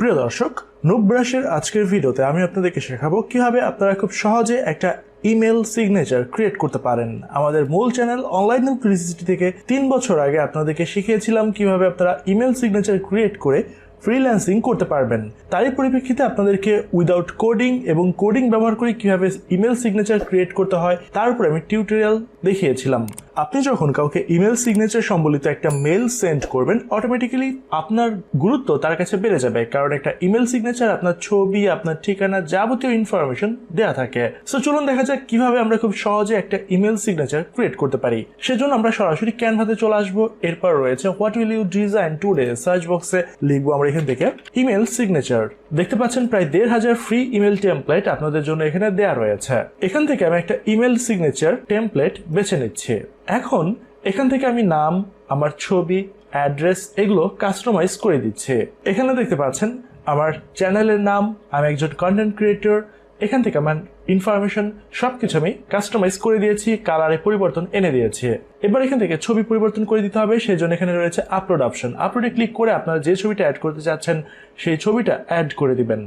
প্রিয় দর্শক, নুব ব্রাশের আজকের ভিডিওতে আমি আপনাদেরকে শেখাবো কিভাবে আপনারা খুব সহজে একটা ইমেল সিগনেচার ক্রিয়েট করতে পারেন। আমাদের মূল চ্যানেল অনলাইন নুব 360 থেকে 3 বছর আগে আপনাদেরকে শিখিয়েছিলাম কিভাবে আপনারা ইমেল সিগনেচার ক্রিয়েট করে ফ্রিল্যান্সিং করতে পারবেন। তারই পরিপ্রেক্ষিতে আপনাদেরকে উইদাউট কোডিং এবং কোডিং ব্যবহার করে কিভাবে ইমেল সিগনেচার ক্রিয়েট করতে হয় তার উপরে আমি টিউটোরিয়াল দেখিয়েছিলাম। আপনি যখন কাউকে ইমেল সিগনেচার সম্বলিত একটা মেল সেন্ড করবেন, অটোমেটিক্যালি আপনার গুরুত্ব তার কাছে বেড়ে যাবে, কারণ একটা ইমেল সিগনেচার আপনার ছবি, আপনার ঠিকানা, যাবতীয় ইনফরমেশন দেয়া থাকে। সো চলুন দেখা যাক কিভাবে আমরা খুব সহজে একটা ইমেল সিগনেচার ক্রিয়েট করতে পারি। সেজন্য আমরা সরাসরি ক্যানভাতে চলে আসবো। এরপর রয়েছে what will you design today, search বক্সে লিখবো আমরা এখান থেকে ইমেল সিগনেচার। দেখতে পাচ্ছেন প্রায় 1500 ফ্রি ইমেল টেমপ্লেট আপনাদের জন্য এখানে দেয়া রয়েছে। এখান থেকে আমি একটা ইমেল সিগনেচার টেমপ্লেট বেছে নিচ্ছি। এখন এখান থেকে আমি নাম, আমার ছবি, অ্যাড্রেস এগুলো কাস্টমাইজ করে দিচ্ছি। এখানে দেখতে পাচ্ছেন আমার চ্যানেলের নাম, আমি একজন কন্টেন্ট ক্রিয়েটর। এখান থেকে আমার ইনফরমেশন সবকিছু আমি কাস্টমাইজ করে দিয়েছি, কালারে পরিবর্তন এনে দিয়েছি। এবার এখান থেকে ছবি পরিবর্তন করে দিতে হবে, সেই জন্য এখানে রয়েছে আপলোড অপশন। আপলোডে ক্লিক করে আপনারা যে ছবিটা অ্যাড করতে চাচ্ছেন সেই ছবিটা অ্যাড করে দিবেন।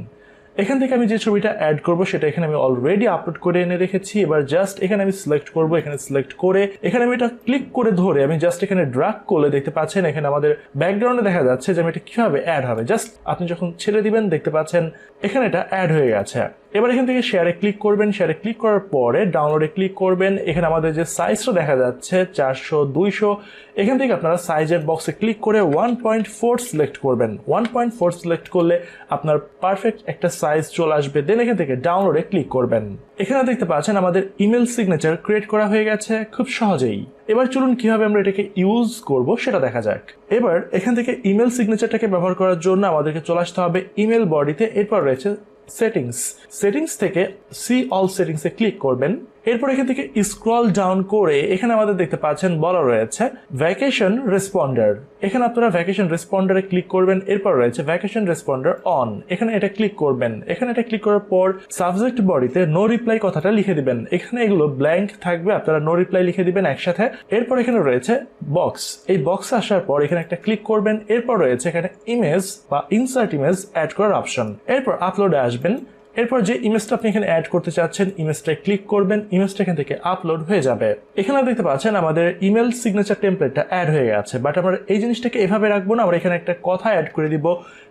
এখান থেকে আমি যে ছবিটা অ্যাড করব সেটা এখানে আমি অলরেডি আপলোড করে এনে রেখেছি। এবার জাস্ট এখানে আমি সিলেক্ট করব, এখানে সিলেক্ট করে এখানে আমি এটা ক্লিক করে ধরে আমি জাস্ট এখানে ড্র্যাগ করলে দেখতে পাচ্ছেন এখানে আমাদের ব্যাকগ্রাউন্ডে দেখা যাচ্ছে যে আমি এটা কিভাবে অ্যাড হবে। জাস্ট আপনি যখন ছেড়ে দিবেন দেখতে পাচ্ছেন এখানে এটা অ্যাড হয়ে গেছে। এবার এখান থেকে শেয়ারে ক্লিক করবেন, শেয়ারে ক্লিক করার পরে ডাউনলোডে ক্লিক করবেন। এখানে আমাদের যে সাইজটা দেখা যাচ্ছে 400, 200, এখান থেকে আপনারা সাইজের বক্সে ক্লিক করে 1.4 সিলেক্ট করবেন। 1.4 সিলেক্ট করলে আপনার পারফেক্ট একটা সাইজ চলে আসবে। দেন এখান থেকে ডাউনলোডে ক্লিক করবেন। এখানে দেখতে পাচ্ছেন আমাদের ইমেল সিগনেচার ক্রিয়েট করা হয়ে গেছে খুব সহজেই। এবার চলুন কিভাবে আমরা এটাকে ইউজ করব সেটা দেখা যাক। এবার এখান থেকে ইমেল সিগনেচারটাকে ব্যবহার করার জন্য আমাদেরকে চলে আসতে হবে ইমেল বডিতে। এরপর রয়েছে সেটিংস থেকে সি অল সেটিংসে ক্লিক করবেন। এরপর এখান থেকে স্ক্রল ডাউন করে এখানে আমাদের দেখতে পাচ্ছেন বলা রয়েছে ভ্যাকেশন রেসপন্ডার। এখানে আপনারা ভ্যাকেশন রেসপন্ডারে ক্লিক করবেন। এরপর রয়েছে ভ্যাকেশন রেসপন্ডার অন, এখানে এটা ক্লিক করবেন। এখানে এটা ক্লিক করার পর সাবজেক্ট বডিতে নো রিপ্লাই কথাটা লিখে দিবেন। এখানে এগুলো ব্ল্যাঙ্ক থাকবে, আপনারা নো রিপ্লাই লিখে দিবেন একসাথে। এরপর এখানে রয়েছে বক্স, এই বক্সে আসার পর এখানে একটা ক্লিক করবেন। এরপর রয়েছে এখানে ইমেজ বা ইনসার্ট ইমেজ অ্যাড করার অপশন। এরপর আপলোডে আসবেন। এরপর যে ইমেজটা আপনি এখানে অ্যাড করতে চাচ্ছেন ইমেজটায় ক্লিক করবেন, ইমেজটা এখান থেকে আপলোড হয়ে যাবে। এখানে দেখতে পাচ্ছেন আমাদের ইমেল সিগনেচার টেমপ্লেটটা অ্যাড হয়ে গেছে। বাট আমরা এই জিনিসটাকে এভাবে রাখবো না, আমরা এখানে একটা কথা অ্যাড করে দিব।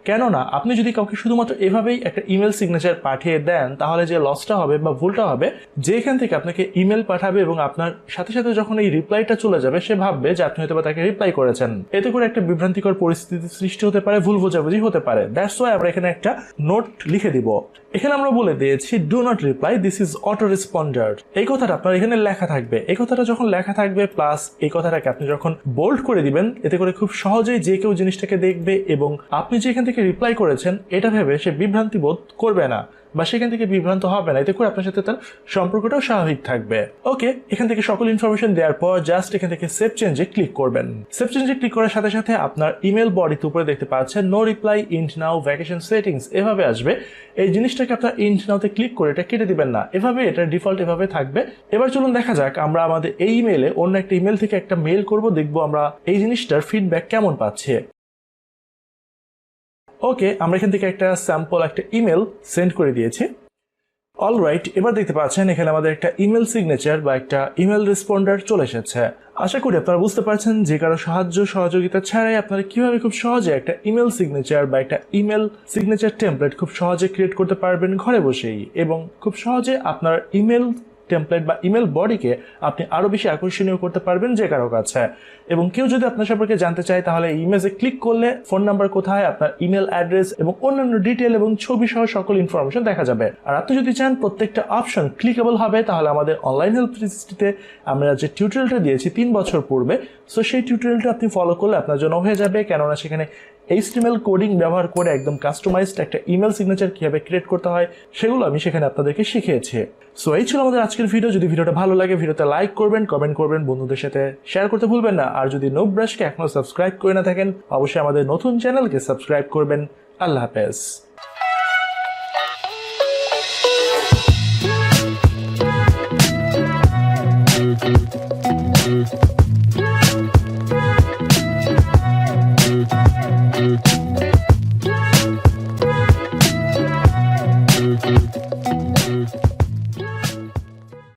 কেননা আপনি যদি কাউকে শুধুমাত্র এভাবেই একটা ইমেল সিগনেচার পাঠিয়ে দেন তাহলে যে লসটা হবে বা ভুলটা হবে, যে এখান থেকে আপনাকে ইমেল পাঠাবে এবং আপনার সাথে সাথে যখন এই রিপ্লাইটা চলে যাবে সে ভাববে যে আপনি হয়তো তাকে রিপ্লাই করেছেন। এতে করে একটা বিভ্রান্তিকর পরিস্থিতি সৃষ্টি হতে পারে, ভুল বোঝাবুঝি হতে পারে। দ্যাটস ওয়াই আমরা এখানে একটা নোট লিখে দিব। এখানে আমরা বলে দিয়েছি do not reply, this is auto responder. এই কথাটা আপনার এখানে লেখা থাকবে। এই কথাটা যখন লেখা থাকবে প্লাস এই কথাটাকে আপনি যখন বোল্ড করে দিবেন, এতে করে খুব সহজেই যে কেউ জিনিসটাকে দেখবে এবং আপনি যে এখান থেকে রিপ্লাই করেছেন এটা ভেবে সে বিভ্রান্তি বোধ করবে না বা সেখান থেকে বিভ্রান্ত হবে না। এতে করে আপনার সাথে তার সম্পর্কটাও স্বাভাবিক থাকবে। ওকে, এখান থেকে সকল ইনফরমেশন দেওয়ার পর জাস্ট এখান থেকে সেভ চেঞ্জে ক্লিক করবেন। সেভ চেঞ্জে ক্লিক করার সাথে সাথে আপনার ইমেল বডিতে উপরে দেখতে পাচ্ছেন নো রিপ্লাই ইন্ট নাও ভ্যাকেশন সেটিংস এভাবে আসবে। এই জিনিসটাকে আপনার ইন্ট নাওতে ক্লিক করে এটা কেটে দিবেন না, এভাবে এটা ডিফল্ট এভাবে থাকবে। এবার চলুন দেখা যাক আমরা আমাদের এই ইমেলে অন্য একটা ইমেল থেকে একটা মেল করব, দেখবো আমরা এই জিনিসটার ফিডব্যাক কেমন পাচ্ছি। ওকে, আমরা এখান থেকে একটা স্যাম্পল একটা ইমেল সেন্ড করে দিয়েছি। অলরাইট, এবার দেখতে পাচ্ছেন এখানে আমাদের একটা ইমেল সিগনেচার বা একটা ইমেল রেসপন্ডার চলে এসেছে। আশা করি আপনারা বুঝতে পারছেন যে কারো সাহায্য সহযোগিতা ছাড়াই আপনারা কিভাবে খুব সহজে একটা ইমেল সিগনেচার বা একটা ইমেল সিগনেচার টেমপ্লেট খুব সহজে ক্রিয়েট করতে পারবেন ঘরে বসেই, এবং খুব সহজে আপনার ইমেল টেমপ্লেট বা ইমেল বডিকে আপনি আরো বেশি আকর্ষণীয় করতে পারবেন যে কারো কাছে। এবং কেউ যদি আপনার সম্পর্কে জানতে চায় তাহলে ইমেজে ক্লিক করলে ফোন নাম্বার কোথায়, আপনার ইমেল অ্যাড্রেস এবং অন্যান্য ডিটেল এবং ছবি সহ সকল ইনফরমেশন দেখা যাবে। আর আপনি যদি চান প্রত্যেকটা অপশন ক্লিকেবল হবে তাহলে আমাদের অনলাইন হেল্প 360-তে আমরা যে টিউটোরিয়ালটা দিয়েছি 3 বছর পূর্বে, সো সেই টিউটোরিয়ালটা আপনি ফলো করলে আপনার জন্য হয়ে যাবে। কেননা সেখানে HTML কোডিং ব্যবহার করে একদম কাস্টমাইজড একটা ইমেল সিগনেচার কিভাবে ক্রিয়েট করতে হয় সেগুলো আমি সেখানে আপনাদেরকে শিখিয়েছি। সো এই ছিল আমাদের আজকের ভিডিও। যদি ভিডিওটা ভালো লাগে ভিডিওতে লাইক করবেন, কমেন্ট করবেন, বন্ধুদের সাথে শেয়ার করতে ভুলবেন না। আর যদি নুব ব্রাশকে এখনো সাবস্ক্রাইব করে না থাকেন অবশ্যই আমাদের নতুন চ্যানেলকে সাবস্ক্রাইব করবেন। আল্লাহ হাফেজ।